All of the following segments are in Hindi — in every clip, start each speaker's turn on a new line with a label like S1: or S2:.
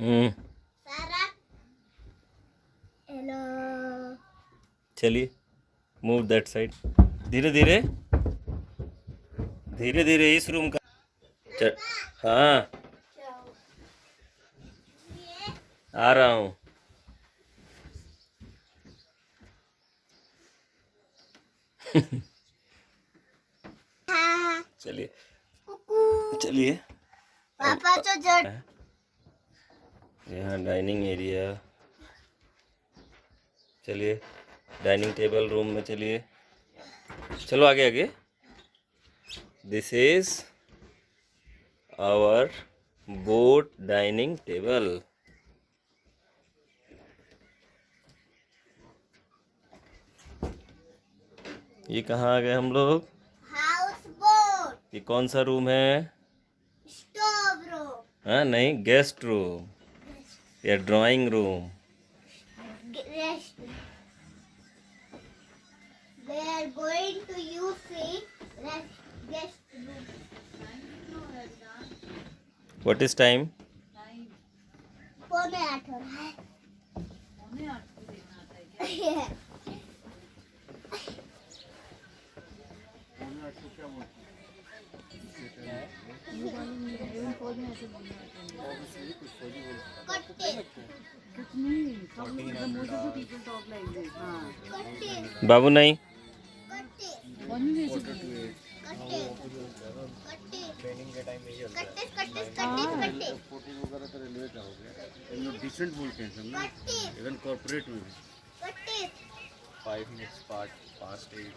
S1: हम्म
S2: सारा हेलो
S1: चलिए मूव दैट साइड। धीरे धीरे धीरे धीरे इस रूम का हाँ आ रहा हूँ।
S2: हाँ
S1: चलिए
S2: कुकू
S1: चलिए।
S2: पापा तो जट
S1: यहाँ डाइनिंग एरिया। चलिए डाइनिंग टेबल रूम में चलिए। चलो आगे आगे। This is our boat dining table. ये कहाँ आ गए हम लोग?
S2: हाउस बोट
S1: ये कौन सा रूम है?
S2: स्टोव रूम
S1: हाँ नहीं, गेस्ट रूम या drawing room.
S2: Guest we are going to use the guest room.
S1: What is time?
S2: पौने 8 हो रहा है। पौने 8 को देखना आता है
S1: बाबू नहीं।
S3: डिसेंट बोलते हैं सब ना, इवन कॉर्पोरेट में भी 5 minutes past 8।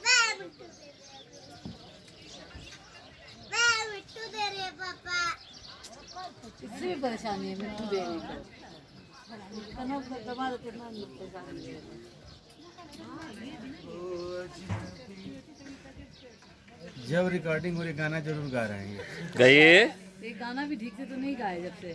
S4: इससे भी परेशानी है मिट्टू देने को। इतना दबा देते ना परेशानी है।
S3: जब रिकॉर्डिंग हो रही गाना जरूर गा रहे हैं।
S1: गाइए।
S4: ये गाना भी ठीक से तो नहीं गाए जब से।